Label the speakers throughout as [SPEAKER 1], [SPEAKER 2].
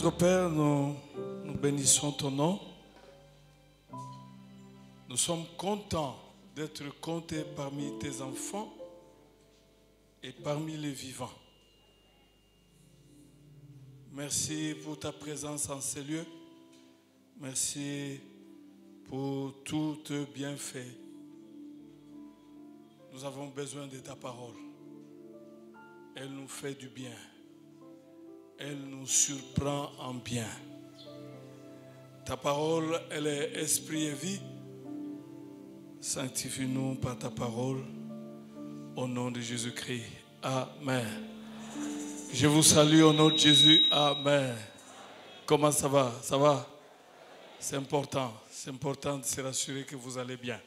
[SPEAKER 1] Notre Père, nous bénissons ton nom. Nous sommes contents d'être comptés parmi tes enfants et parmi les vivants. Merci pour ta présence en ces lieux. Merci pour tout tes bienfaits. Nous avons besoin de ta parole. Elle nous fait du bien. Elle nous surprend en bien. Ta parole, elle est esprit et vie. Sanctifie-nous par ta parole. Au nom de Jésus-Christ. Amen. Je vous salue au nom de Jésus. Amen. Comment ça va? Ça va? C'est important. C'est important de se rassurer que vous allez bien.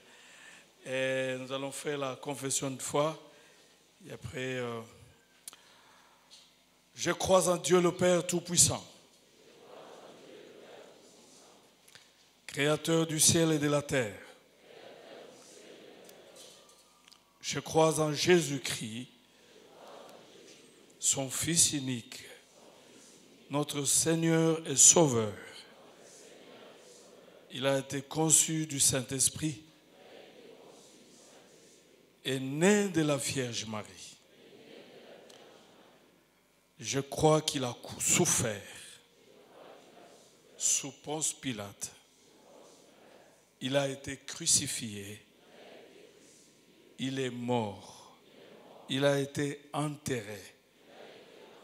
[SPEAKER 1] Et nous allons faire la confession de foi. Et après, je crois en Dieu le Père Tout-Puissant, Créateur du ciel et de la terre. Je crois en Jésus-Christ, son Fils unique, notre Seigneur et Sauveur. Il a été conçu du Saint-Esprit et né de la Vierge Marie. Je crois qu'il a souffert sous Ponce Pilate. Il a été crucifié. Il est mort. Il a été enterré.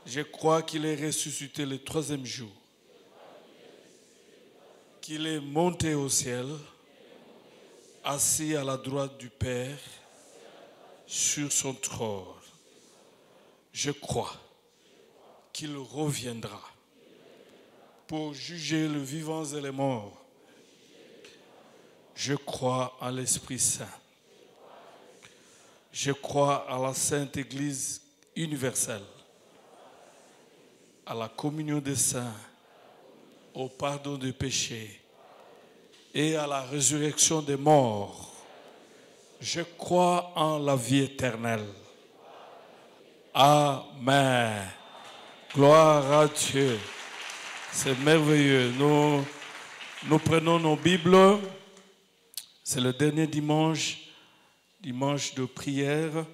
[SPEAKER 1] Je crois qu'il est ressuscité le troisième jour. Qu'il est monté au ciel, assis à la droite du Père, sur son trône. Je crois qu'il reviendra pour juger les vivants et les morts. Je crois à l'Esprit Saint. Je crois à la Sainte Église universelle, à la communion des saints, au pardon des péchés et à la résurrection des morts. Je crois en la vie éternelle. Amen. Gloire à Dieu. C'est merveilleux. Nous prenons nos Bibles. C'est le dernier dimanche de prière.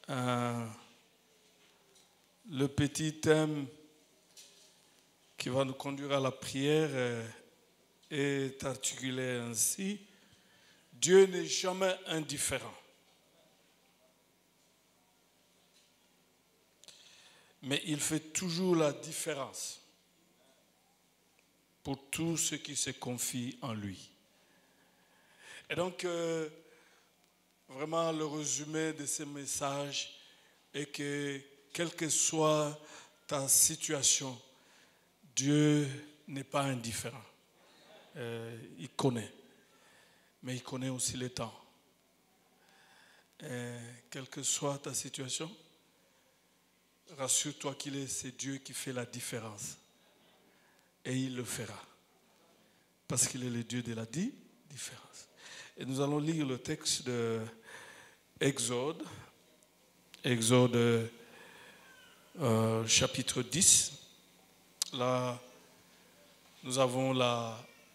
[SPEAKER 1] Le petit thème qui va nous conduire à la prière est articulé ainsi. Dieu n'est jamais indifférent. Mais il fait toujours la différence pour tous ceux qui se confient en lui. Et donc, vraiment, le résumé de ce message est que, quelle que soit ta situation, Dieu n'est pas indifférent. Il connaît. Mais il connaît aussi les temps. Quelle que soit ta situation, rassure-toi c'est Dieu qui fait la différence. Et il le fera. Parce qu'il est le Dieu de la différence. Et nous allons lire le texte de Exode. Exode chapitre 10. Là, nous avons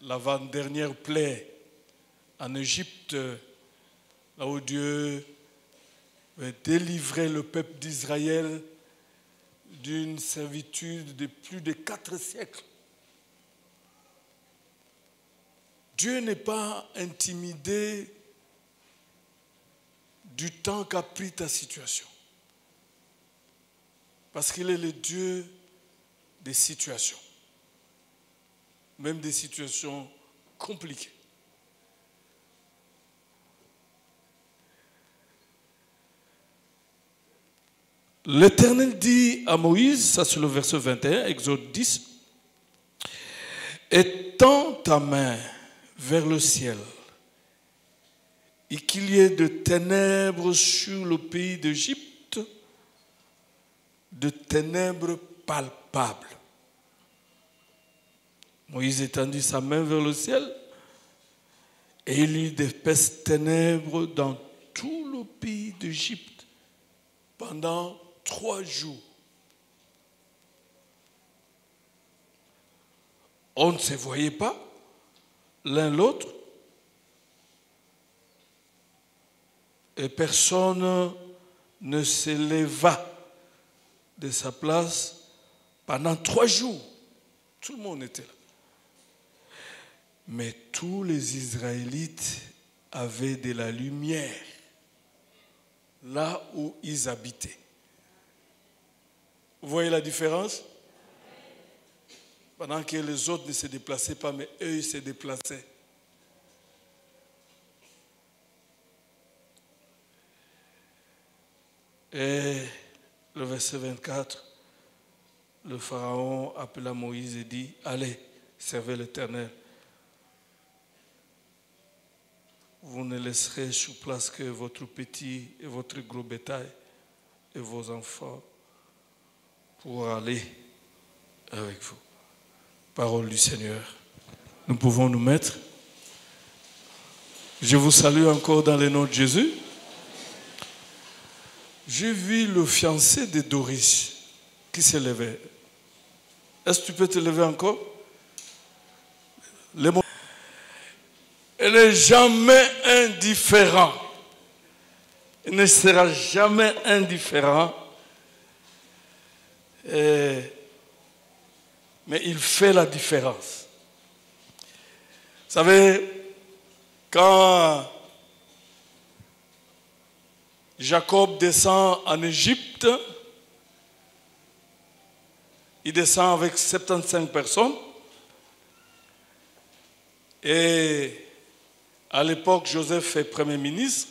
[SPEAKER 1] l'avant-dernière plaie en Égypte, là où Dieu va délivrer le peuple d'Israël d'une servitude de plus de 4 siècles. Dieu n'est pas intimidé du temps qu'a pris ta situation. Parce qu'il est le Dieu des situations. Même des situations compliquées. L'Éternel dit à Moïse, ça c'est le verset 21, Exode 10, « Étends ta main vers le ciel, et qu'il y ait de ténèbres sur le pays d'Égypte, de ténèbres palpables. » Moïse étendit sa main vers le ciel, et il y eut d'épaisses ténèbres dans tout le pays d'Égypte pendant 3 jours. On ne se voyait pas l'un l'autre. Et personne ne se leva de sa place pendant 3 jours. Tout le monde était là. Mais tous les Israélites avaient de la lumière là où ils habitaient. Vous voyez la différence? Pendant que les autres ne se déplaçaient pas, mais eux, ils se déplaçaient. Et le verset 24, le Pharaon appela Moïse et dit, « Allez, servez l'Éternel. Vous ne laisserez sur place que votre petit et votre gros bétail et vos enfants pour aller avec vous. » Parole du Seigneur. Nous pouvons nous mettre. Je vous salue encore dans le nom de Jésus. J'ai vu le fiancé de Doris qui s'est levé. Est-ce que tu peux te lever encore? Elle n'est jamais indifférent. Elle ne sera jamais indifférent. Mais il fait la différence. Vous savez, quand Jacob descend en Égypte, il descend avec 75 personnes. Et à l'époque, Joseph est Premier ministre.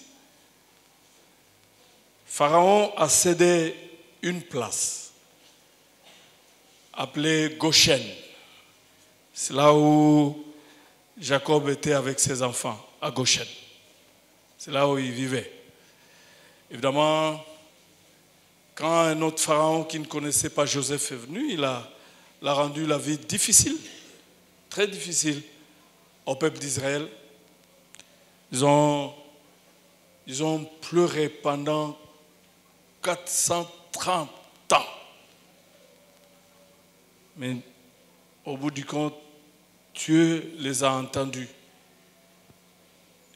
[SPEAKER 1] Pharaon a cédé une place appelée Goshen. C'est là où Jacob était avec ses enfants, à Goshen. C'est là où il vivait. Évidemment, quand un autre pharaon qui ne connaissait pas Joseph est venu, il a rendu la vie difficile, très difficile au peuple d'Israël. Ils ont pleuré pendant 430 ans. Mais au bout du compte, Dieu les a entendus.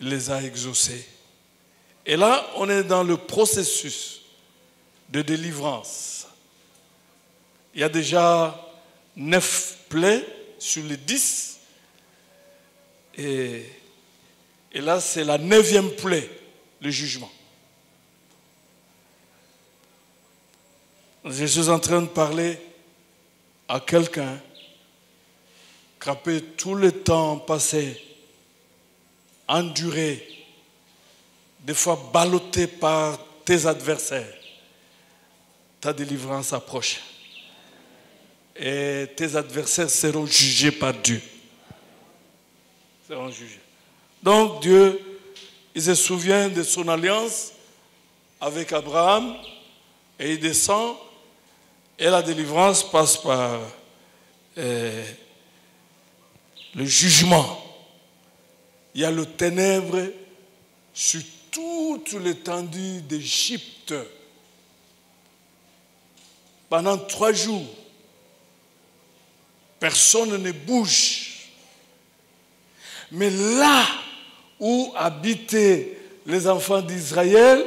[SPEAKER 1] Il les a exaucés. Et là, on est dans le processus de délivrance. Il y a déjà 9 plaies sur les 10. Et là, c'est la 9e plaie, le jugement. Je suis en train de parler à quelqu'un qui après tout le temps passé, enduré, des fois ballotté par tes adversaires, ta délivrance approche. Et tes adversaires seront jugés par Dieu. Seront jugés. Donc Dieu, il se souvient de son alliance avec Abraham et il descend et la délivrance passe par le jugement. Il y a le ténèbre sur toute l'étendue d'Égypte. Pendant 3 jours, personne ne bouge. Mais là où habitaient les enfants d'Israël,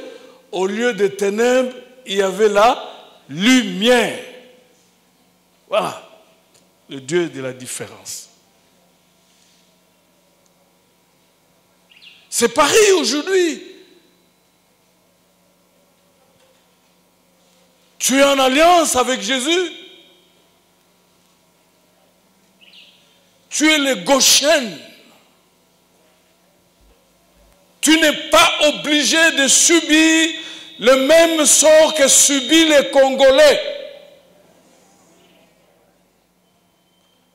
[SPEAKER 1] au lieu de ténèbres, il y avait la lumière. Voilà, le Dieu de la différence. C'est pareil aujourd'hui. Tu es en alliance avec Jésus. Tu es le Goshen. Tu n'es pas obligé de subir le même sort que subissent les Congolais.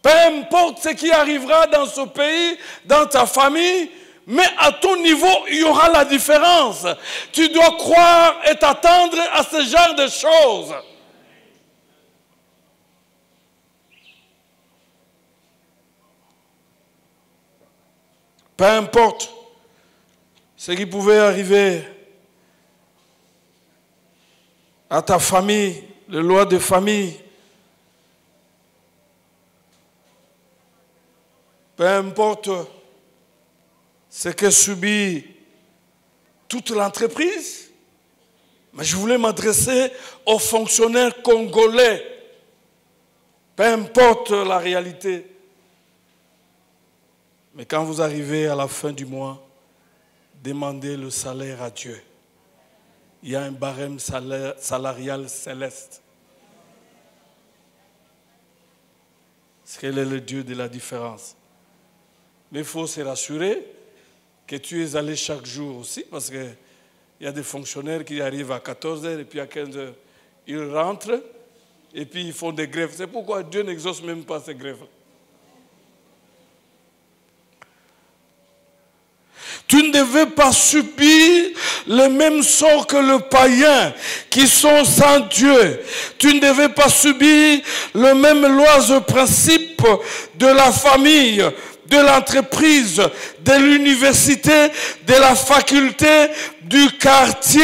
[SPEAKER 1] Peu importe ce qui arrivera dans ce pays, dans ta famille, mais à ton niveau, il y aura la différence. Tu dois croire et t'attendre à ce genre de choses. Peu importe ce qui pouvait arriver à ta famille, les lois de famille. peu importe ce que subit toute l'entreprise, mais je voulais m'adresser aux fonctionnaires congolais, peu importe la réalité. Mais quand vous arrivez à la fin du mois, demandez le salaire à Dieu. Il y a un barème salarial céleste. Parce qu'il est le Dieu de la différence. Mais il faut se rassurer que tu es allé chaque jour aussi, parce qu'il y a des fonctionnaires qui arrivent à 14h et puis à 15h, ils rentrent et puis ils font des grèves. C'est pourquoi Dieu n'exauce même pas ces grèves. Tu ne devais pas subir le même sort que le païen qui sont sans Dieu. Tu ne devais pas subir le même loise principe de la famille, de l'entreprise, de l'université, de la faculté, du quartier.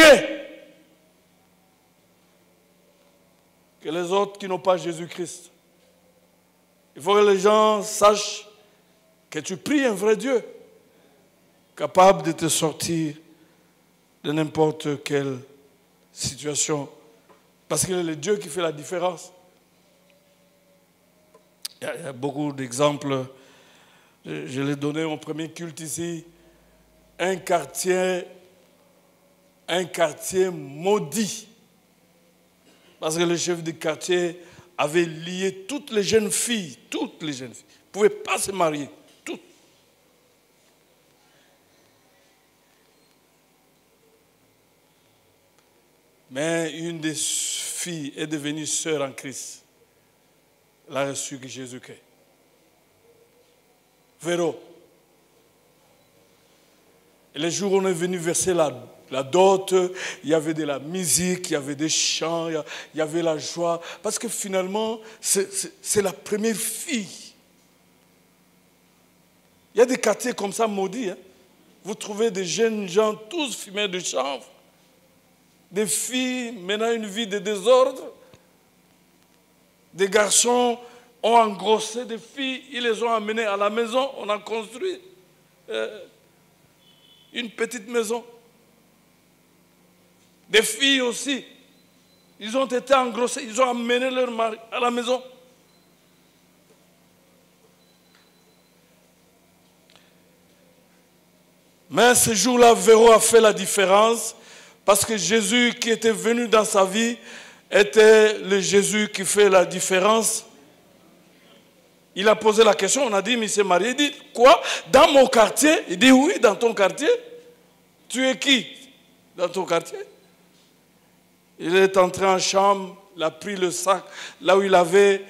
[SPEAKER 1] Que les autres qui n'ont pas Jésus-Christ. Il faut que les gens sachent que tu pries un vrai Dieu, capable de te sortir de n'importe quelle situation. Parce qu'il est le Dieu qui fait la différence. Il y a beaucoup d'exemples. Je l'ai donné au premier culte ici. Un quartier maudit. Parce que le chef du quartier avait lié toutes les jeunes filles. Toutes les jeunes filles. Ils ne pouvaient pas se marier. Toutes. Mais une des filles est devenue sœur en Christ. Elle a reçu Jésus-Christ. Véro. Et les jours où on est venu verser la dot, il y avait de la musique, il y avait des chants, il y avait la joie. Parce que finalement, c'est la première fille. Il y a des quartiers comme ça maudits. Hein. Vous trouvez des jeunes gens tous fumés de chanvre. Des filles menant une vie de désordre. Des garçons ont engrossé des filles, ils les ont amenées à la maison, on a construit une petite maison. Des filles aussi, ils ont été engrossés, ils ont amené leur mari à la maison. Mais ce jour-là, Véro a fait la différence parce que Jésus qui était venu dans sa vie était le Jésus qui fait la différence. Il a posé la question, on a dit, mais il s'est marié. Il dit, quoi? Dans mon quartier? Il dit, oui, dans ton quartier. Tu es qui dans ton quartier? Il est entré en chambre, il a pris le sac, là où il avait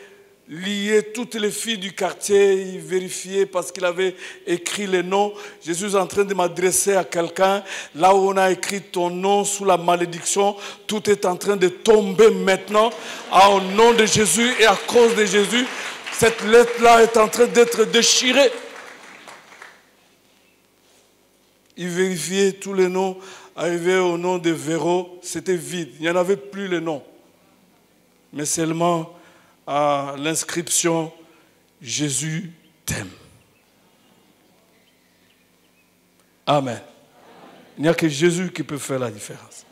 [SPEAKER 1] lié toutes les filles du quartier, il vérifiait parce qu'il avait écrit les noms. Jésus est en train de m'adresser à quelqu'un, là où on a écrit ton nom sous la malédiction, tout est en train de tomber maintenant, au nom de Jésus et à cause de Jésus. Cette lettre-là est en train d'être déchirée. Il vérifiait tous les noms. Arrivé au nom de Véro, c'était vide. Il n'y en avait plus les noms. Mais seulement à l'inscription, Jésus t'aime. Amen. Il n'y a que Jésus qui peut faire la différence.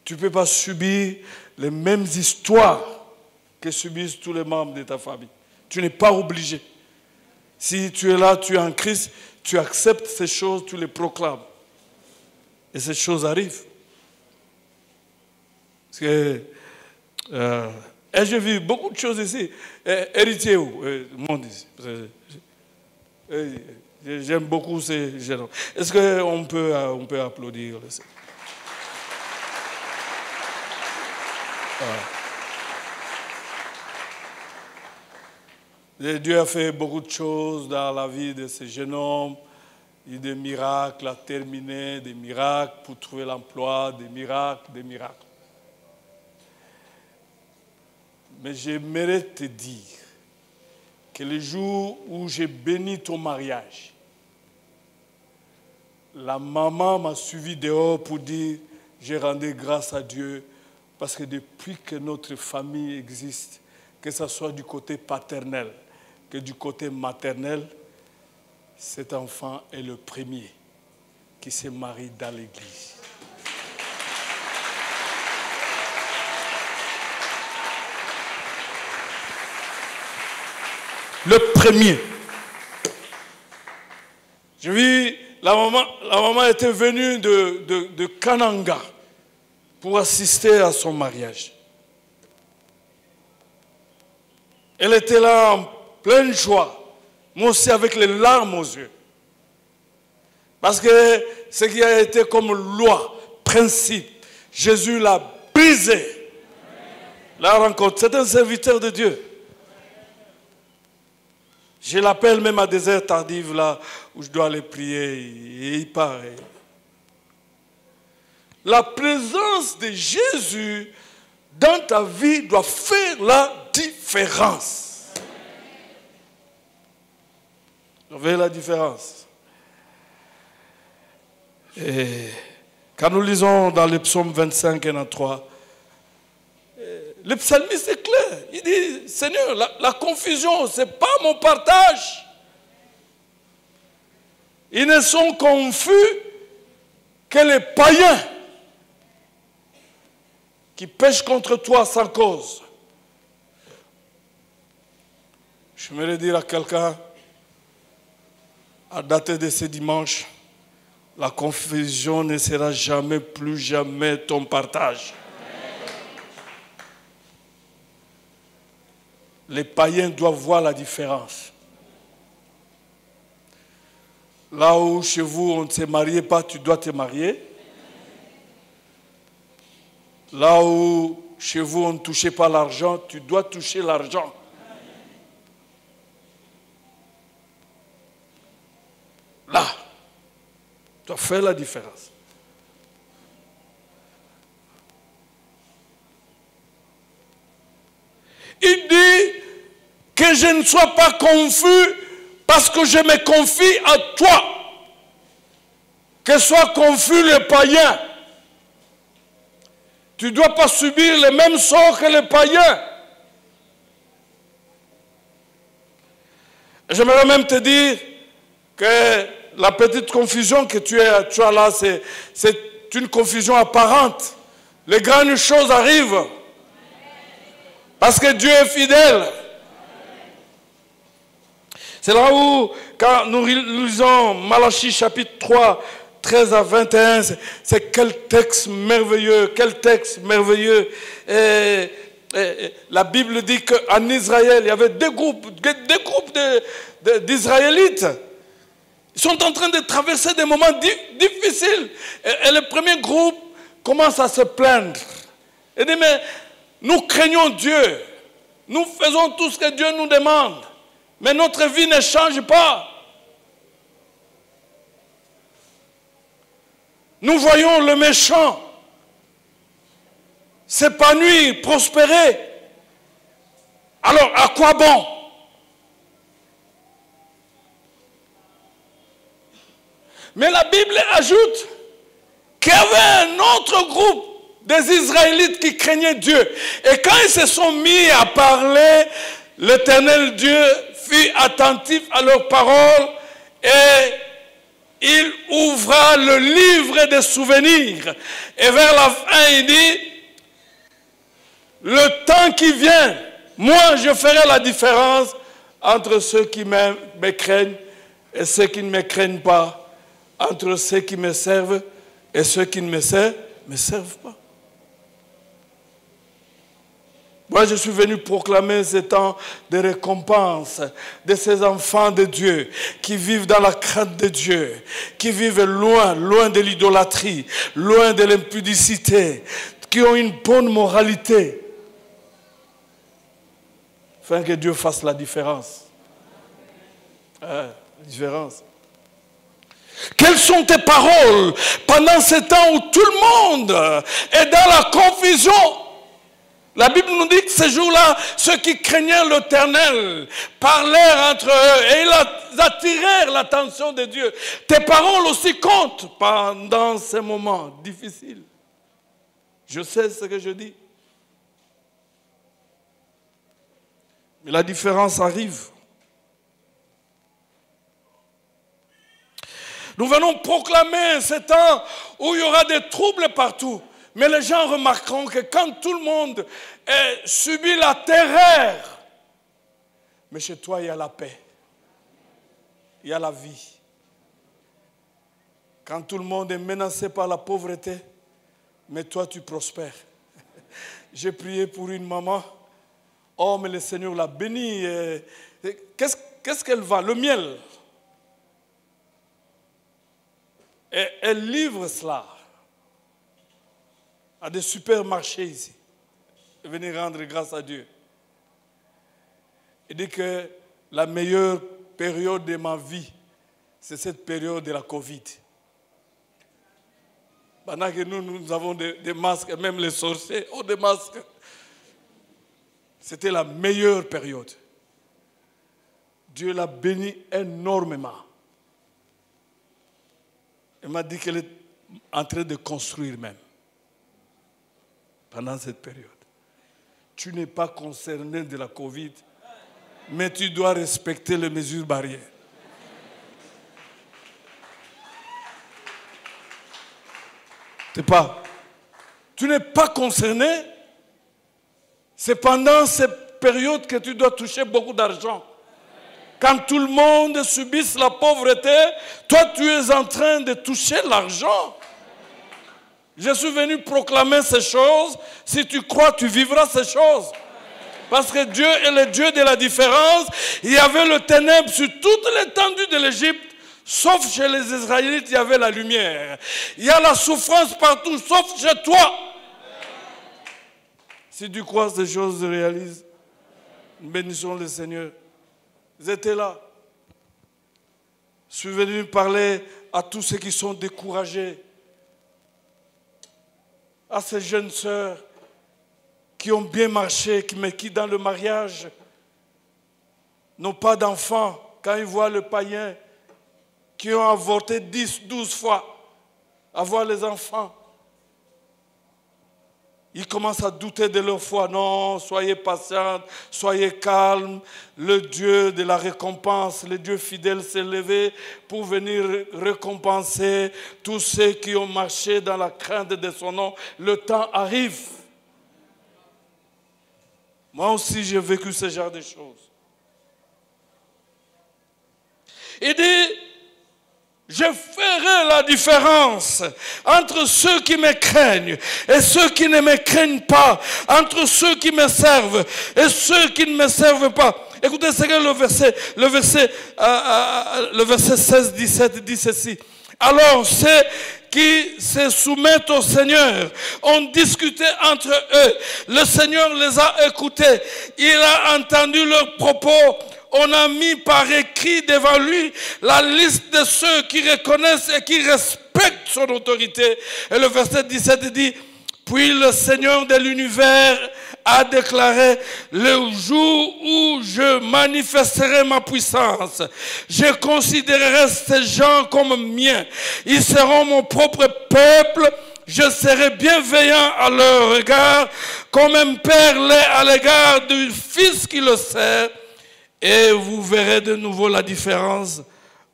[SPEAKER 1] Tu ne peux pas subir les mêmes histoires que subissent tous les membres de ta famille. Tu n'es pas obligé. Si tu es là, tu es en Christ, tu acceptes ces choses, tu les proclames. Et ces choses arrivent. Parce que j'ai vu beaucoup de choses ici. Héritier où le monde ici. J'aime beaucoup ces gens. Est-ce qu'on peut applaudir? Dieu a fait beaucoup de choses dans la vie de ces jeunes hommes. Il y a des miracles à terminer, des miracles pour trouver l'emploi, des miracles, des miracles. Mais j'aimerais te dire que le jour où j'ai béni ton mariage, la maman m'a suivi dehors pour dire « J'ai rendu grâce à Dieu parce que depuis que notre famille existe, que ce soit du côté paternel, que du côté maternel, cet enfant est le premier qui se marie dans l'église. Le premier. Je vis, la maman était venue de Kananga pour assister à son mariage. Elle était là en pleine joie, moi aussi avec les larmes aux yeux. Parce que ce qui a été comme loi, principe, Jésus l'a brisé. La rencontre, c'est un serviteur de Dieu. Je l'appelle même à des heures tardives là où je dois aller prier et il part. La présence de Jésus dans ta vie doit faire la différence. Doit faire la différence. Et quand nous lisons dans le psaume 25 et 3, le psalmiste est clair. Il dit, Seigneur, la confusion, ce n'est pas mon partage. Ils ne sont confus que les païens qui pêchent contre toi sans cause. Je voudrais dire à quelqu'un, à dater de ce dimanche, la confusion ne sera jamais, plus jamais ton partage. Les païens doivent voir la différence. Là où chez vous on ne se mariait pas, tu dois te marier. Là où chez vous on ne touchait pas l'argent, tu dois toucher l'argent. Là, tu dois faire la différence. Il dit que je ne sois pas confus parce que je me confie à toi. Que soit confus le païen. Tu ne dois pas subir le même sort que les païens. J'aimerais même te dire que la petite confusion que tu as là, c'est une confusion apparente. Les grandes choses arrivent. Parce que Dieu est fidèle. C'est là où, quand nous lisons Malachie chapitre 3, 13 à 21, c'est quel texte merveilleux, quel texte merveilleux. La Bible dit qu'en Israël, il y avait deux groupes d'Israélites. Ils sont en train de traverser des moments difficiles. Et le premier groupe commence à se plaindre. Il dit, mais nous craignons Dieu. Nous faisons tout ce que Dieu nous demande. Mais notre vie ne change pas. Nous voyons le méchant s'épanouir, prospérer. Alors, à quoi bon? Mais la Bible ajoute qu'il y avait un autre groupe des Israélites qui craignaient Dieu. Et quand ils se sont mis à parler, l'Éternel Dieu fut attentif à leurs paroles et il ouvra le livre des souvenirs. Et vers la fin, il dit, le temps qui vient, moi je ferai la différence entre ceux qui me craignent et ceux qui ne me craignent pas, entre ceux qui me servent et ceux qui ne me servent pas. Moi, je suis venu proclamer ce temps de récompense de ces enfants de Dieu qui vivent dans la crainte de Dieu, qui vivent loin, loin de l'idolâtrie, loin de l'impudicité, qui ont une bonne moralité. Afin que Dieu fasse la différence. La différence. Quelles sont tes paroles pendant ce temps où tout le monde est dans la confusion? La Bible nous dit que ces jours-là, ceux qui craignaient l'Éternel parlèrent entre eux et ils attirèrent l'attention de Dieu. Tes paroles aussi comptent pendant ces moments difficiles. Je sais ce que je dis. Mais la différence arrive. Nous venons proclamer ce temps où il y aura des troubles partout. Mais les gens remarqueront que quand tout le monde subit la terreur, mais chez toi, il y a la paix. Il y a la vie. Quand tout le monde est menacé par la pauvreté, mais toi, tu prospères. J'ai prié pour une maman. Oh, mais le Seigneur l'a bénie. Qu'est-ce qu'elle va? Le miel. Et elle livre cela à des supermarchés ici. Et venir rendre grâce à Dieu. Il dit que la meilleure période de ma vie, c'est cette période de la Covid. Pendant que nous avons des masques, même les sorciers ont des masques. C'était la meilleure période. Dieu l'a béni énormément. Elle m'a dit qu'elle est en train de construire même. Pendant cette période. Tu n'es pas concerné de la Covid, mais tu dois respecter les mesures barrières. Tu n'es pas concerné. C'est pendant cette période que tu dois toucher beaucoup d'argent. Quand tout le monde subit la pauvreté, toi tu es en train de toucher l'argent. Je suis venu proclamer ces choses. Si tu crois, tu vivras ces choses. Parce que Dieu est le Dieu de la différence. Il y avait le ténèbre sur toute l'étendue de l'Égypte. Sauf chez les Israélites, il y avait la lumière. Il y a la souffrance partout, sauf chez toi. Si tu crois ces choses se réalisent, bénissons le Seigneur. Vous étiez là. Je suis venu parler à tous ceux qui sont découragés. À ces jeunes sœurs qui ont bien marché, mais qui dans le mariage n'ont pas d'enfants. Quand ils voient le païen, qui ont avorté 10, 12 fois, avoir les enfants, ils commencent à douter de leur foi. Non, soyez patients, soyez calmes. Le Dieu de la récompense, le Dieu fidèle s'est levé pour venir récompenser tous ceux qui ont marché dans la crainte de son nom. Le temps arrive. Moi aussi, j'ai vécu ce genre de choses. Il dit, je ferai la différence entre ceux qui me craignent et ceux qui ne me craignent pas, entre ceux qui me servent et ceux qui ne me servent pas. Écoutez, c'est que le verset 16-17 dit ceci. Alors ceux qui se soumettent au Seigneur ont discuté entre eux. Le Seigneur les a écoutés. Il a entendu leurs propos. On a mis par écrit devant lui la liste de ceux qui reconnaissent et qui respectent son autorité. Et le verset 17 dit, puis le Seigneur de l'univers a déclaré, le jour où je manifesterai ma puissance, je considérerai ces gens comme miens. Ils seront mon propre peuple. Je serai bienveillant à leur égard, comme un père l'est à l'égard du fils qui le sert. Et vous verrez de nouveau la différence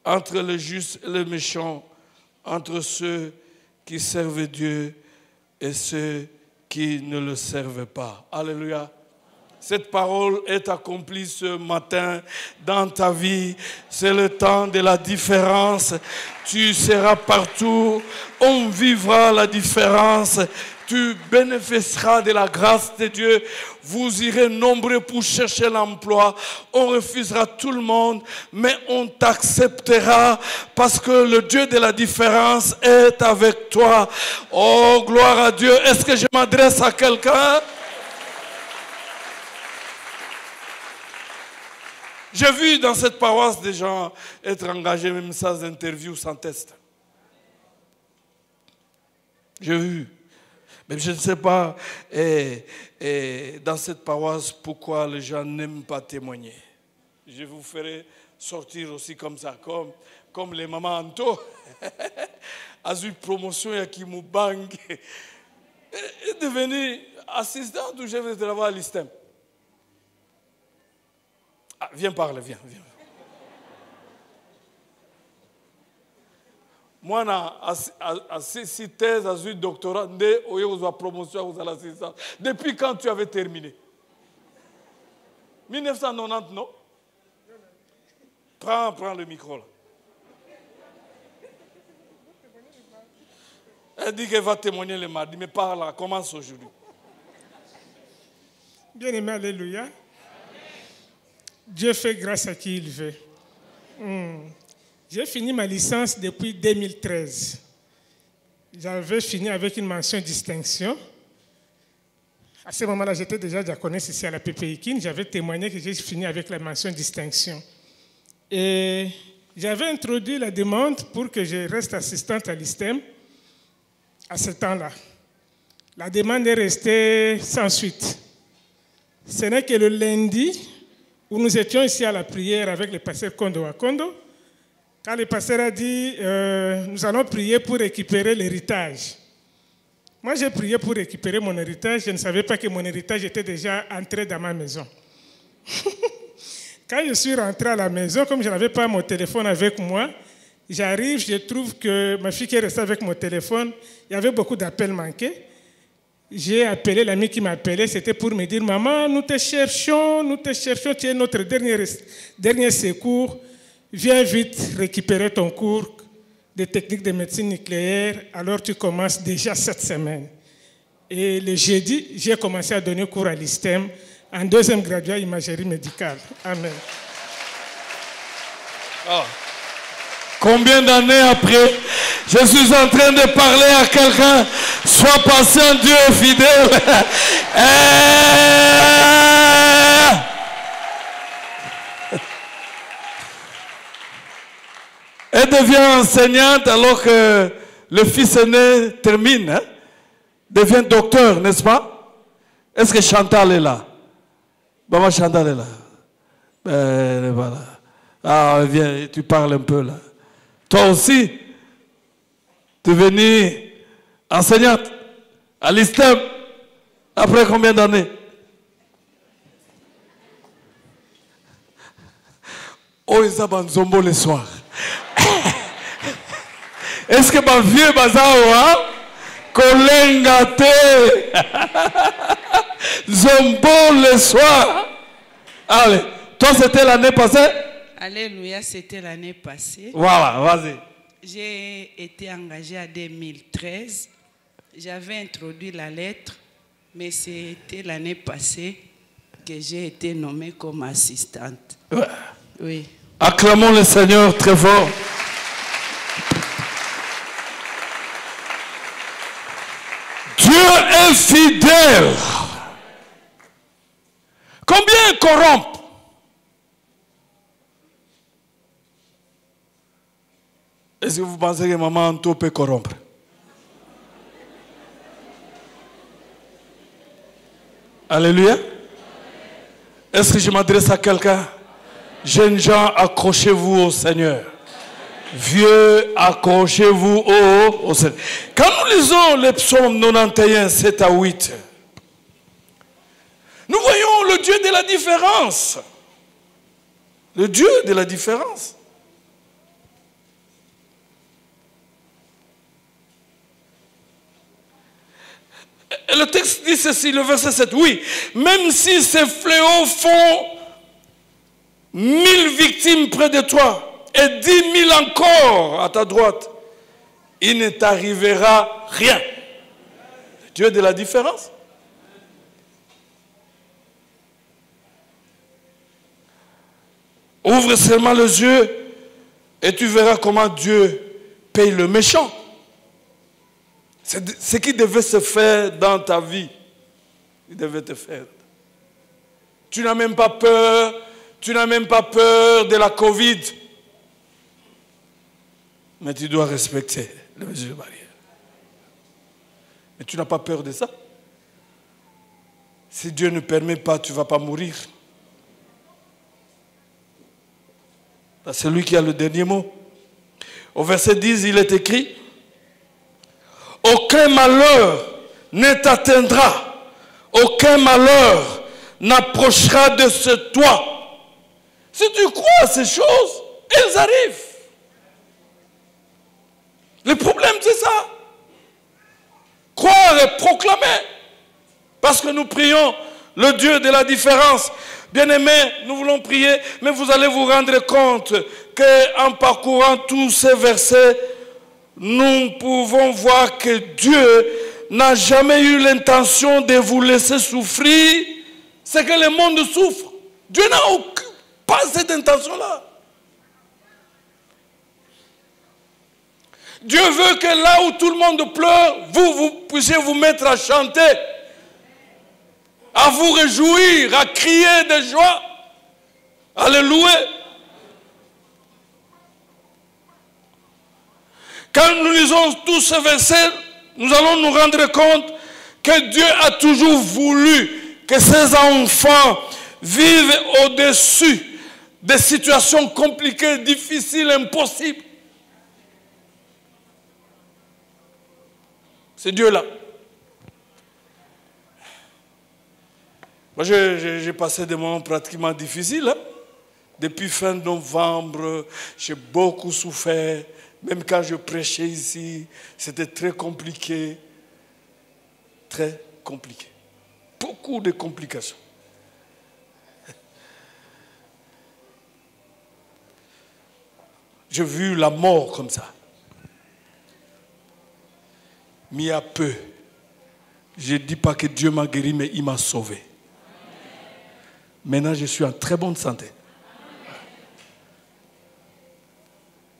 [SPEAKER 1] entre le juste et le méchant, entre ceux qui servent Dieu et ceux qui ne le servent pas. Alléluia. Cette parole est accomplie ce matin dans ta vie. C'est le temps de la différence. Tu seras partout. On vivra la différence. Tu bénéficieras de la grâce de Dieu. Vous irez nombreux pour chercher l'emploi. On refusera tout le monde, mais on t'acceptera parce que le Dieu de la différence est avec toi. Oh, gloire à Dieu. Est-ce que je m'adresse à quelqu'un? J'ai vu dans cette paroisse des gens être engagés même sans interview, sans test. J'ai vu. Mais je ne sais pas dans cette paroisse pourquoi les gens n'aiment pas témoigner. Je vous ferai sortir aussi comme ça, comme les mamans Anto. A eu promotion à Kimubang. Est devenu assistant du chef de travail à l'ISTEM. Ah, viens parler, viens. Moi, si thèse, à doctorat, promotion, depuis quand tu avais terminé? 1990, non? Prends le micro là. Elle dit qu'elle va témoigner le mardi, mais parle là, commence aujourd'hui.
[SPEAKER 2] Bien-aimé, alléluia. Dieu fait grâce à qui il veut. J'ai fini ma licence depuis 2013. J'avais fini avec une mention distinction. À ce moment-là, j'étais déjà diaconesse ici à la PPIKIN. J'avais témoigné que j'ai fini avec la mention distinction. Et j'avais introduit la demande pour que je reste assistante à l'ISTEM à ce temps-là. La demande est restée sans suite. Ce n'est que le lundi où nous étions ici à la prière avec le pasteur Kondo Akondo, quand le pasteur a dit nous allons prier pour récupérer l'héritage. Moi, j'ai prié pour récupérer mon héritage. Je ne savais pas que mon héritage était déjà entré dans ma maison. Quand je suis rentré à la maison, comme je n'avais pas mon téléphone avec moi, j'arrive, je trouve que ma fille qui est restée avec mon téléphone, il y avait beaucoup d'appels manqués. J'ai appelé l'ami qui m'a appelé, c'était pour me dire « Maman, nous te cherchons, tu es notre dernier secours. Viens vite récupérer ton cours de techniques de médecine nucléaire, alors tu commences déjà cette semaine. » Et le jeudi, j'ai commencé à donner cours à l'ISTEM en 2e graduat imagerie médicale. Amen.
[SPEAKER 1] Oh. Combien d'années après, je suis en train de parler à quelqu'un, sois patient, Dieu est fidèle. Elle devient enseignante alors que le fils aîné termine, hein? Devient docteur, n'est-ce pas? Est-ce que Chantal est là? Maman Chantal est là. Voilà. Ah, viens, tu parles un peu là. Toi aussi, tu es venue enseignante à l'ISTEM après combien d'années? Oh, ils ont Zombo le soir. Est-ce que ma vieux bazao, Kolengate Zombo le soir? Allez, toi c'était l'année passée?
[SPEAKER 3] Alléluia, c'était l'année passée.
[SPEAKER 1] Voilà, vas-y.
[SPEAKER 3] J'ai été engagée en 2013. J'avais introduit la lettre, mais c'était l'année passée que j'ai été nommée comme assistante.
[SPEAKER 1] Ouais.
[SPEAKER 3] Oui.
[SPEAKER 1] Acclamons le Seigneur très fort. Dieu est fidèle. Combien corrompent? Est-ce que vous pensez que maman Anto peut corrompre? Alléluia. Est-ce que je m'adresse à quelqu'un? Jeunes gens, accrochez-vous au Seigneur. Vieux, accrochez-vous au Seigneur. Quand nous lisons les psaumes 91, 7 à 8, nous voyons le Dieu de la différence. Le Dieu de la différence. Et le texte dit ceci, le verset 7. Oui, même si ces fléaux font 1000 victimes près de toi et 10 000 encore à ta droite, il ne t'arrivera rien. Dieu de la différence. Ouvre seulement les yeux et tu verras comment Dieu paye le méchant. C'est ce qui devait se faire dans ta vie. Il devait te faire. Tu n'as même pas peur. Tu n'as même pas peur de la Covid. Mais tu dois respecter les mesures barrières. Mais tu n'as pas peur de ça. Si Dieu ne permet pas, tu ne vas pas mourir. C'est lui qui a le dernier mot. Au verset 10, il est écrit: aucun malheur ne t'atteindra, aucun malheur n'approchera de ce toit. Si tu crois à ces choses, elles arrivent. Le problème, c'est ça. Croire et proclamer. Parce que nous prions le Dieu de la différence. Bien-aimés, nous voulons prier, mais vous allez vous rendre compte qu'en parcourant tous ces versets, nous pouvons voir que Dieu n'a jamais eu l'intention de vous laisser souffrir. C'est que le monde souffre. Dieu n'a pas cette intention-là. Dieu veut que là où tout le monde pleure, vous puissiez vous mettre à chanter, à vous réjouir, à crier de joie, à le louer. Quand nous lisons tous ces versets, nous allons nous rendre compte que Dieu a toujours voulu que ses enfants vivent au-dessus des situations compliquées, difficiles, impossibles. C'est Dieu-là. Moi, j'ai passé des moments pratiquement difficiles. Hein? Depuis fin novembre, j'ai beaucoup souffert. Même quand je prêchais ici, c'était très compliqué. Très compliqué. Beaucoup de complications. J'ai vu la mort comme ça. Mais à peu, je ne dis pas que Dieu m'a guéri, mais il m'a sauvé. Maintenant, je suis en très bonne santé.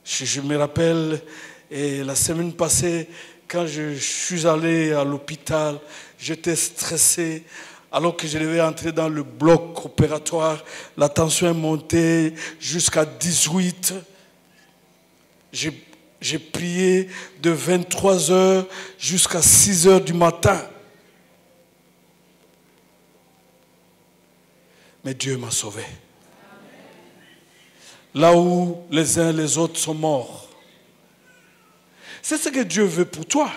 [SPEAKER 1] Je me rappelle, et la semaine passée, quand je suis allé à l'hôpital, j'étais stressé. Alors que je devais entrer dans le bloc opératoire, la tension est montée jusqu'à 18. J'ai prié de 23h jusqu'à 6h du matin. Mais Dieu m'a sauvé. Là où les uns et les autres sont morts. C'est ce que Dieu veut pour toi.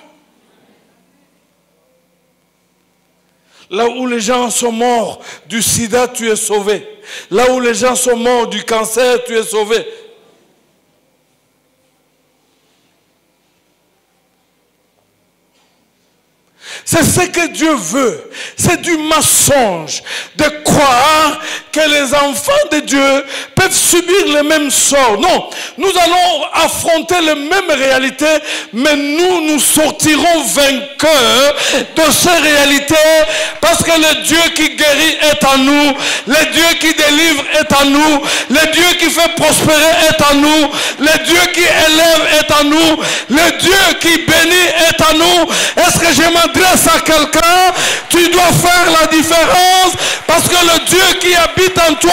[SPEAKER 1] Là où les gens sont morts du sida, tu es sauvé. Là où les gens sont morts du cancer, tu es sauvé. C'est ce que Dieu veut. C'est du mensonge de croire que les enfants de Dieu peuvent subir le même sort. Non, nous allons affronter les mêmes réalités, mais nous sortirons vainqueurs de ces réalités parce que le Dieu qui guérit est en nous, le Dieu qui délivre est en nous, le Dieu qui fait prospérer est en nous, le Dieu qui élève est en nous, le Dieu qui bénit est en nous. Est-ce que je m'adresse à quelqu'un? Tu dois faire la différence parce que le Dieu qui habite en toi,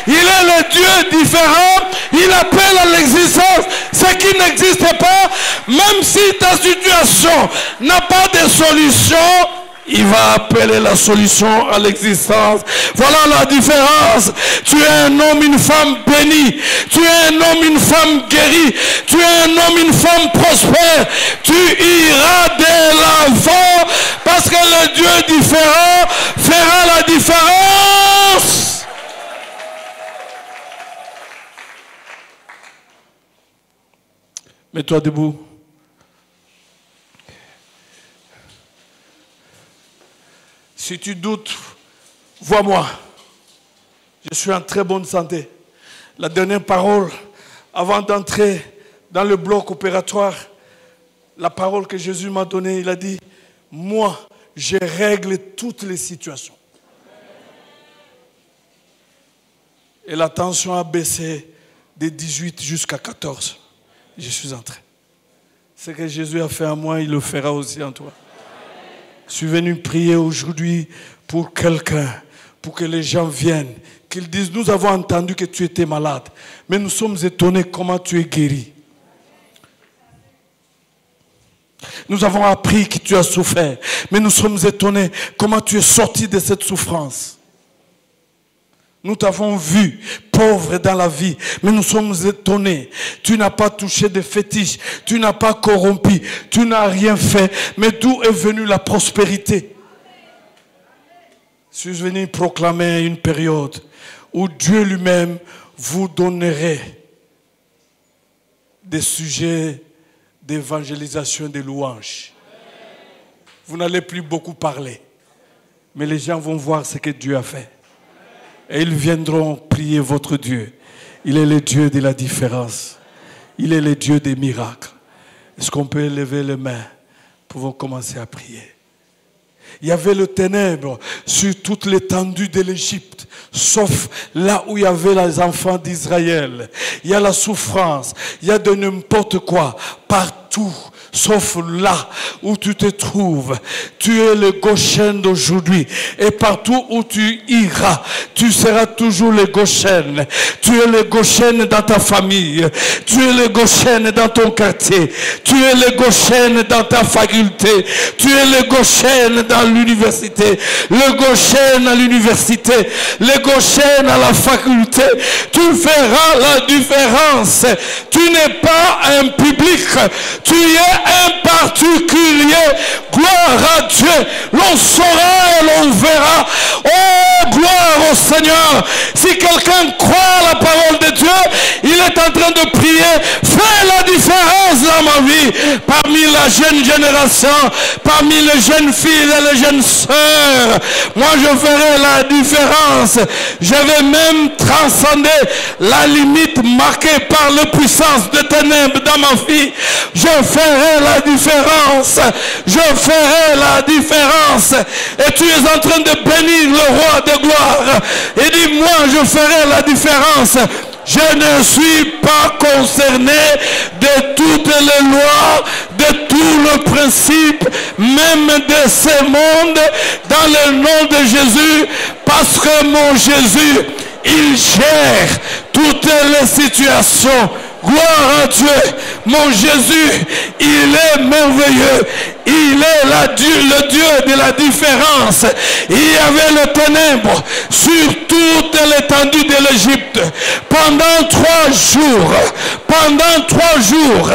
[SPEAKER 1] il est le Dieu différent. Il appelle à l'existence ce qui n'existe pas. Même si ta situation n'a pas de solution, il va appeler la solution à l'existence. Voilà la différence. Tu es un homme, une femme bénie. Tu es un homme, une femme guérie. Tu es un homme, une femme prospère. Tu iras de l'avant parce que le Dieu différent fera la différence. Mets-toi debout. Si tu doutes, vois-moi. Je suis en très bonne santé. La dernière parole, avant d'entrer dans le bloc opératoire, la parole que Jésus m'a donnée, il a dit, moi, je règle toutes les situations. Et la tension a baissé de 18 jusqu'à 14. Je suis entré. Ce que Jésus a fait à moi, il le fera aussi en toi. Je suis venu prier aujourd'hui pour quelqu'un, pour que les gens viennent, qu'ils disent, nous avons entendu que tu étais malade, mais nous sommes étonnés comment tu es guéri. Nous avons appris que tu as souffert, mais nous sommes étonnés comment tu es sorti de cette souffrance. Nous t'avons vu pauvre dans la vie, mais nous sommes étonnés. Tu n'as pas touché de fétiches, tu n'as pas corrompu, tu n'as rien fait. Mais d'où est venue la prospérité? Je suis venu proclamer une période où Dieu lui-même vous donnerait des sujets d'évangélisation des louanges. Vous n'allez plus beaucoup parler, mais les gens vont voir ce que Dieu a fait. Et ils viendront prier votre Dieu. Il est le Dieu de la différence. Il est le Dieu des miracles. Est-ce qu'on peut élever les mains? Pouvons commencer à prier. Il y avait le ténèbre sur toute l'étendue de l'Égypte, sauf là où il y avait les enfants d'Israël. Il y a la souffrance, il y a de n'importe quoi, partout, sauf là où tu te trouves. Tu es le Goshen d'aujourd'hui. Et partout où tu iras, tu seras toujours le Goshen. Tu es le Goshen dans ta famille. Tu es le Goshen dans ton quartier. Tu es le Goshen dans ta faculté. Tu es le Goshen dans l'université. Le Goshen à l'université. Le Goshen à la faculté. Tu feras la différence. Tu n'es pas un public. Tu es un particulier. Gloire à Dieu. L'on saura et l'on verra. Oh, gloire au Seigneur. Si quelqu'un croit à la parole de Dieu, il est en train de prier. Fais la différence dans ma vie. Parmi la jeune génération, parmi les jeunes filles et les jeunes sœurs, moi je ferai la différence. Je vais même transcender la limite marquée par la puissance de ténèbres dans ma vie. Je ferai la différence. Je ferai la différence. Et tu es en train de bénir le roi de gloire. Et dis, moi je ferai la différence. Je ne suis pas concerné de toutes les lois, de tout le principe, même de ce monde, dans le nom de Jésus, parce que mon Jésus, il gère toutes les situations. Gloire à Dieu. Mon Jésus, il est merveilleux. Il est le Dieu de la différence. Il y avait le ténèbre sur toute l'étendue de l'Égypte. Pendant 3 jours,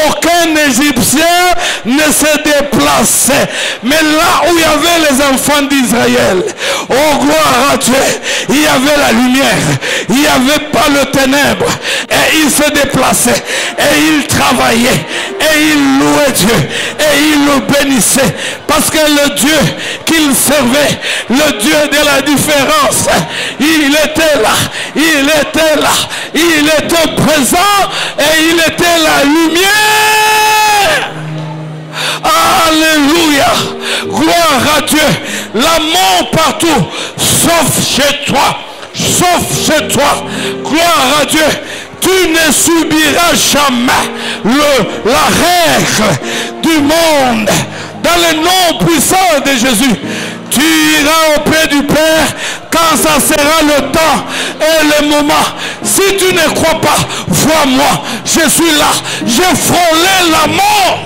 [SPEAKER 1] aucun Égyptien ne se déplaçait. Mais là où il y avait les enfants d'Israël, oh gloire à Dieu, il y avait la lumière. Il n'y avait pas le ténèbre. Et il se déplaçait. Et il travaillait. Et il louait Dieu. Et il le bénissait. Parce que le Dieu qu'il servait, le Dieu de la différence, il était là. Il était là. Il était présent. Et il était la lumière. Alléluia. Gloire à Dieu. L'amour partout, sauf chez toi. Sauf chez toi. Gloire à Dieu. Tu ne subiras jamais la règle du monde. Dans le nom puissant de Jésus, tu iras auprès du Père quand ça sera le temps et le moment. Si tu ne crois pas, vois-moi, je suis là. J'ai frôlé la mort.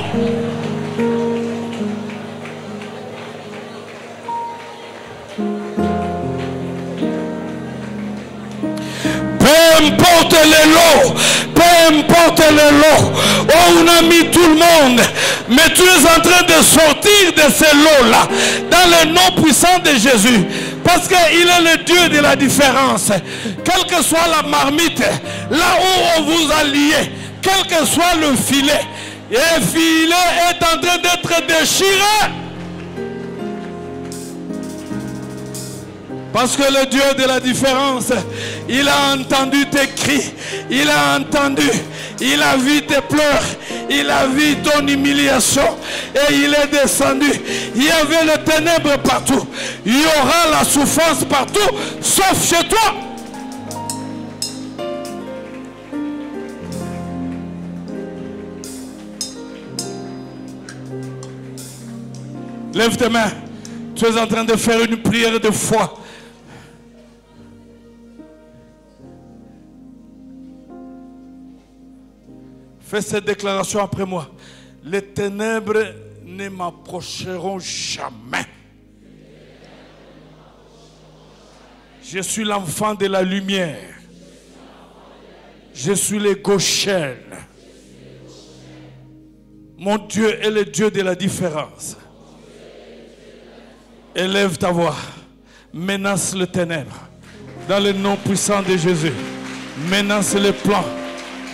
[SPEAKER 1] Peu importe les lots, peu importe les lots, oh, on a mis tout le monde, mais tu es en train de sortir de ces lots-là, dans le nom puissant de Jésus, parce qu'il est le Dieu de la différence. Quelle que soit la marmite, là où on vous a lié, quel que soit le filet, et le filet est en train d'être déchiré. Parce que le Dieu de la différence, il a entendu tes cris, il a entendu, il a vu tes pleurs, il a vu ton humiliation et il est descendu. Il y avait le ténèbre partout, il y aura la souffrance partout, sauf chez toi. Lève tes mains, tu es en train de faire une prière de foi. Fais cette déclaration après moi. Les ténèbres ne m'approcheront jamais. Je suis l'enfant de la lumière. Je suis le Goshen. Mon Dieu est le Dieu de la différence. Élève ta voix. Menace le ténèbre. Dans le nom puissant de Jésus. Menace les plans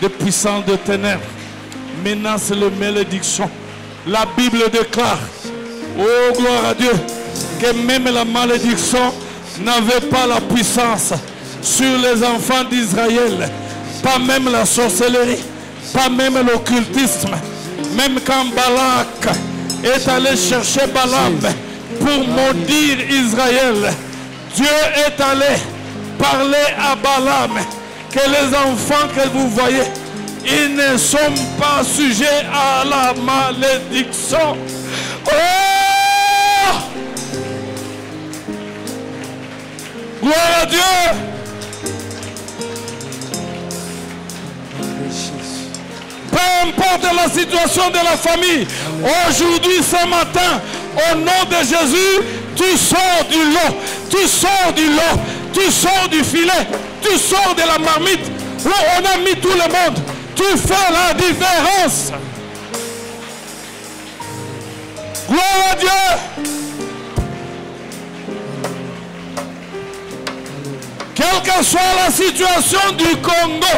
[SPEAKER 1] de puissance de ténèbres. menace les malédictions. La Bible déclare, oh gloire à Dieu, que même la malédiction n'avait pas la puissance sur les enfants d'Israël. Pas même la sorcellerie, pas même l'occultisme. Même quand Balak est allé chercher Balaam pour maudire Israël, Dieu est allé parler à Balaam que les enfants que vous voyez, ils ne sont pas sujets à la malédiction. Oh! Gloire à Dieu! Peu importe la situation de la famille, aujourd'hui, ce matin, au nom de Jésus, tu sors du lot, tu sors du lot, tu sors du filet, tu sors de la marmite où on a mis tout le monde. Tu fais la différence. Gloire à Dieu. Quelle que soit la situation du Congo,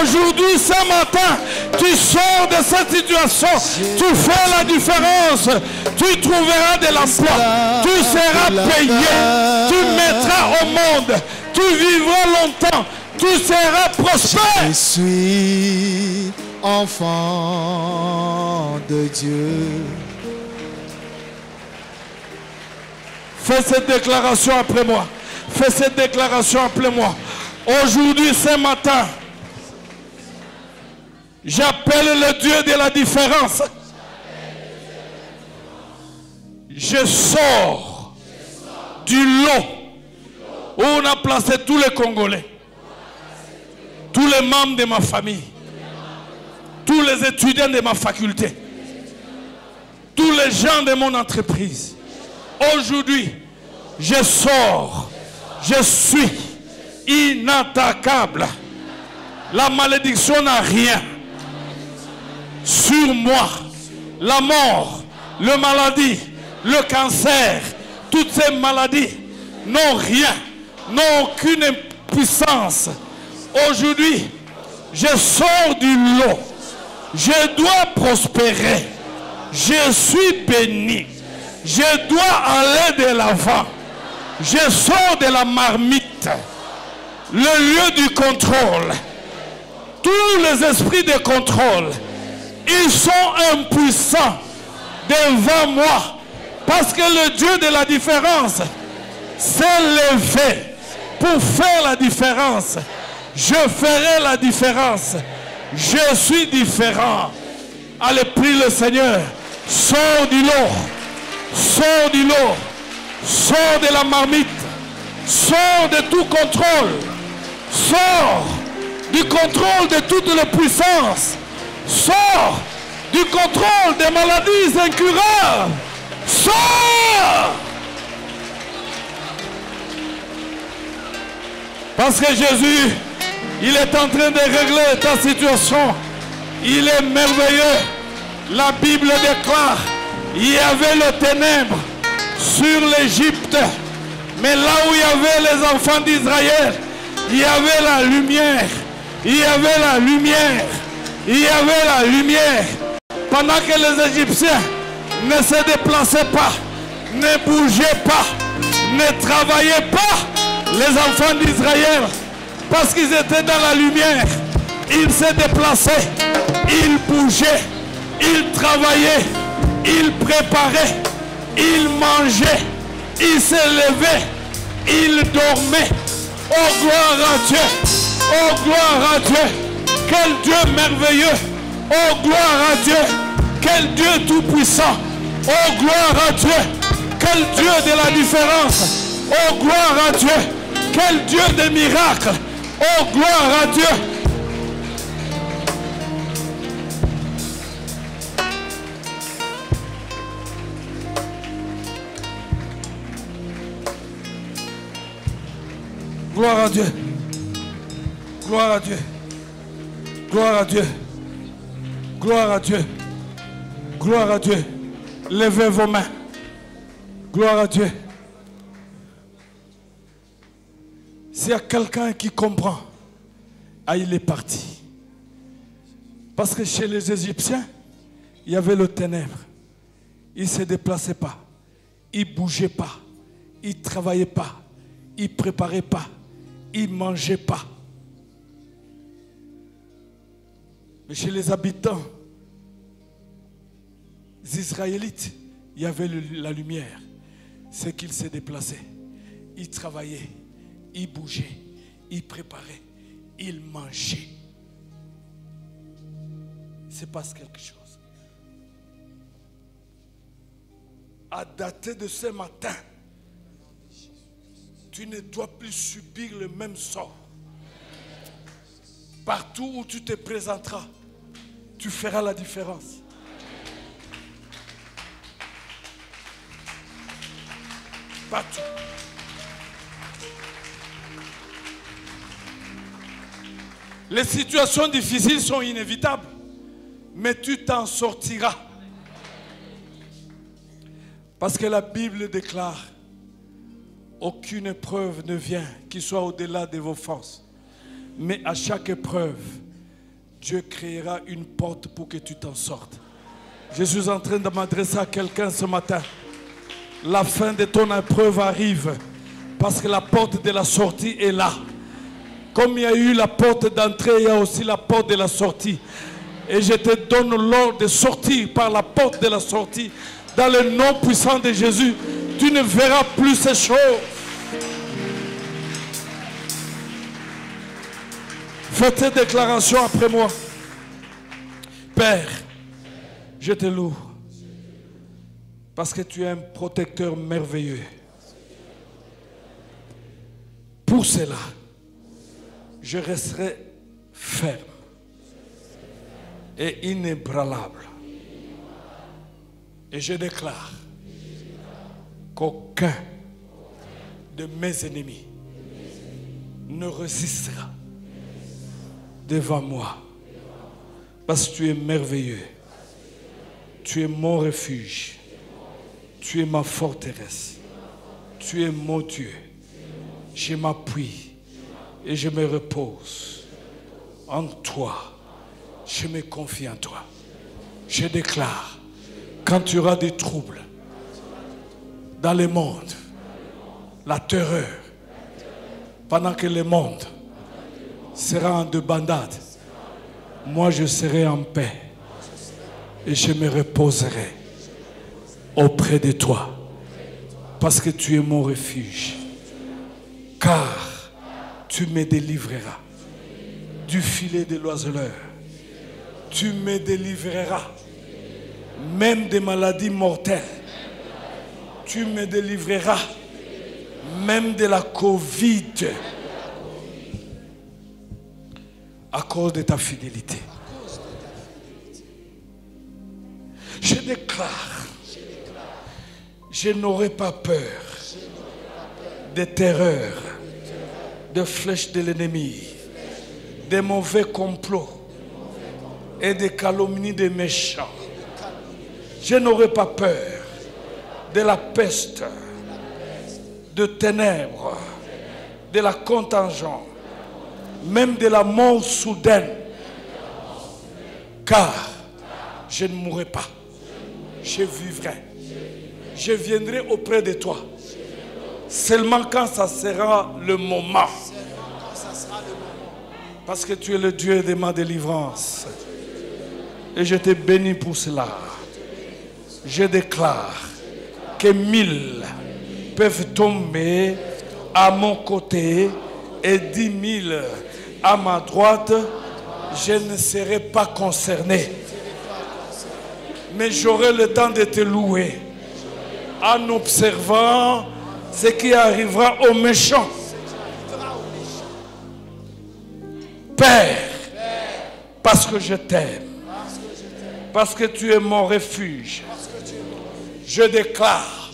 [SPEAKER 1] aujourd'hui, ce matin, tu sors de cette situation, tu fais la différence, tu trouveras de l'emploi, tu seras payé, tu mettras au monde, tu vivras longtemps, tu seras prospère.
[SPEAKER 4] Je suis enfant de Dieu.
[SPEAKER 1] Fais cette déclaration après moi. Fais cette déclaration après moi. Aujourd'hui, ce matin, j'appelle le Dieu de la différence. Je sors du lot où on a placé tous les Congolais, tous les membres de ma famille, tous les étudiants de ma faculté, tous les gens de mon entreprise. Aujourd'hui, je sors. Je suis inattaquable. La malédiction n'a rien sur moi. La mort, la maladie, le cancer, toutes ces maladies n'ont rien, n'ont aucune puissance. Aujourd'hui, je sors du lot. Je dois prospérer. Je suis béni. Je dois aller de l'avant. Je sors de la marmite, le lieu du contrôle. Tous les esprits de contrôle, ils sont impuissants devant moi. Parce que le Dieu de la différence s'est levé pour faire la différence. Je ferai la différence. Je suis différent. Allez, prie le Seigneur. Sors du lot. Sors du lot. Sors de la marmite. Sors de tout contrôle. Sors du contrôle de toutes les puissances. Sors du contrôle des maladies incurables. Sors! Parce que Jésus, il est en train de régler ta situation. Il est merveilleux. La Bible déclare, il y avait le ténèbre sur l'Égypte, mais là où il y avait les enfants d'Israël, il y avait la lumière, il y avait la lumière, il y avait la lumière. Pendant que les Égyptiens ne se déplaçaient pas, ne bougeaient pas, ne travaillaient pas, les enfants d'Israël, parce qu'ils étaient dans la lumière, ils se déplaçaient, ils bougeaient, ils travaillaient, ils préparaient, ils mangeaient, ils se levaient, ils dormaient. Oh gloire à Dieu, oh gloire à Dieu, quel Dieu merveilleux, oh gloire à Dieu, quel Dieu tout-puissant, oh gloire à Dieu, quel Dieu de la différence, oh gloire à Dieu, quel Dieu des miracles, oh gloire à Dieu. Gloire à Dieu. Gloire à Dieu. Gloire à Dieu. Gloire à Dieu. Gloire à Dieu. Levez vos mains. Gloire à Dieu. S'il y a quelqu'un qui comprend, ah, il est parti. Parce que chez les Égyptiens, il y avait le ténèbre. Ils ne se déplaçaient pas. Ils ne bougeaient pas. Ils ne travaillaient pas. Ils ne préparaient pas. Ils ne mangeaient pas. Mais chez les habitants israélites, il y avait la lumière. C'est qu'ils se déplaçaient. Ils travaillaient. Ils bougeaient. Ils préparaient. Ils mangeaient. Il se passe quelque chose. À dater de ce matin, tu ne dois plus subir le même sort. Partout où tu te présenteras, tu feras la différence. Partout. Les situations difficiles sont inévitables, mais tu t'en sortiras. Parce que la Bible déclare, aucune épreuve ne vient qui soit au-delà de vos forces. Mais à chaque épreuve, Dieu créera une porte pour que tu t'en sortes. Je suis en train de m'adresser à quelqu'un ce matin. La fin de ton épreuve arrive parce que la porte de la sortie est là. Comme il y a eu la porte d'entrée, il y a aussi la porte de la sortie. Et je te donne l'ordre de sortir par la porte de la sortie. Dans le nom puissant de Jésus, tu ne verras plus ces choses. Faites cette déclaration après moi. Père, je te loue parce que tu es un protecteur merveilleux. Pour cela, je resterai ferme et inébranlable. Et je déclare qu'aucun de mes ennemis ne résistera devant moi. Parce que tu es merveilleux. Tu es mon refuge. Tu es ma forteresse. Tu es mon Dieu. Je m'appuie et je me repose en toi. Je me confie en toi. Je déclare, quand tu auras des troubles dans le monde, la terreur, pendant que le monde sera en débandade, moi je serai en paix et je me reposerai auprès de toi parce que tu es mon refuge, car tu me délivreras du filet de l'oiseleur, tu me délivreras même des maladies mortelles, tu me délivreras même de la Covid à cause de ta fidélité. Je déclare, je n'aurai pas peur des terreurs, des flèches de l'ennemi, des mauvais complots et des calomnies des méchants. Je n'aurai pas peur de la peste, de ténèbres, de la contingence, même de la mort soudaine, car je ne mourrai pas, je vivrai, je viendrai auprès de toi, seulement quand ça sera le moment, parce que tu es le Dieu de ma délivrance, et je te bénis pour cela. Je déclare que 1000 peuvent tomber à mon côté et 10 000 à ma droite, je ne serai pas concerné. Mais j'aurai le temps de te louer en observant ce qui arrivera aux méchants. Père, parce que je t'aime, parce que tu es mon refuge, je déclare,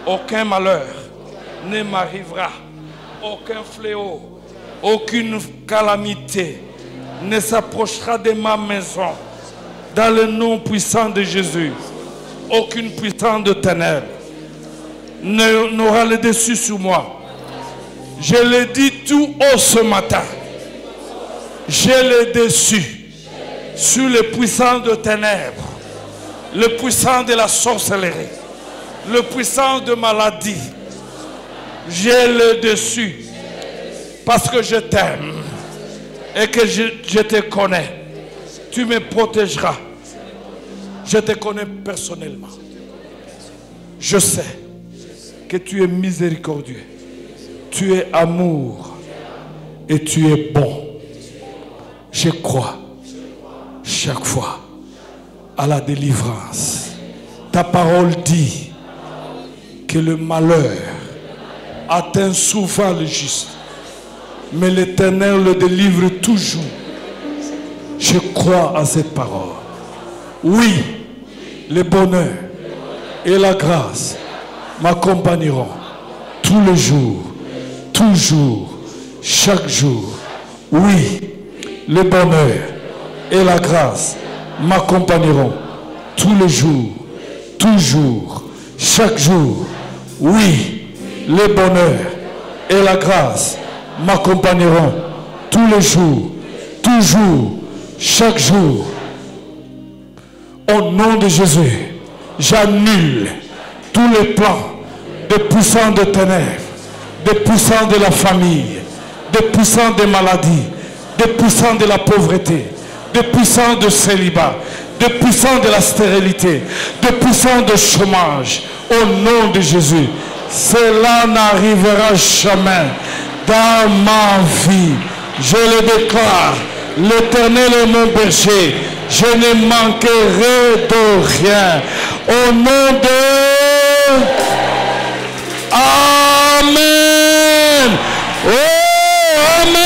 [SPEAKER 1] aucun malheur ne m'arrivera, aucun fléau, aucune calamité ne s'approchera de ma maison. Dans le nom puissant de Jésus, aucune puissance de ténèbres n'aura le dessus sur moi. Je le dis tout haut ce matin. J'ai le dessus sur les puissants de ténèbres, le puissant de la sorcellerie, le puissant de maladie. J'ai le dessus parce que je t'aime et que je te connais. Tu me protégeras. Je te connais personnellement. Je sais que tu es miséricordieux. Tu es amour et tu es bon. Je crois chaque fois à la délivrance. Ta parole dit que le malheur atteint souvent le juste, mais l'Éternel le délivre toujours. Je crois à cette parole. Oui, le bonheur et la grâce m'accompagneront tous les jours, toujours, chaque jour. Oui, le bonheur et la grâce m'accompagneront tous les jours, toujours, chaque jour. Oui, le bonheur et la grâce m'accompagneront tous les jours, toujours, chaque jour. Au nom de Jésus, j'annule tous les plans des puissants de ténèbres, des puissants de la famille, des puissants des maladies, des puissants de la pauvreté, des puissants de célibat, des puissants de la stérilité, des puissants de chômage. Au nom de Jésus, cela n'arrivera jamais dans ma vie. Je le déclare, l'Éternel est mon berger, je ne manquerai de rien. Au nom de... Amen. Oh, Amen.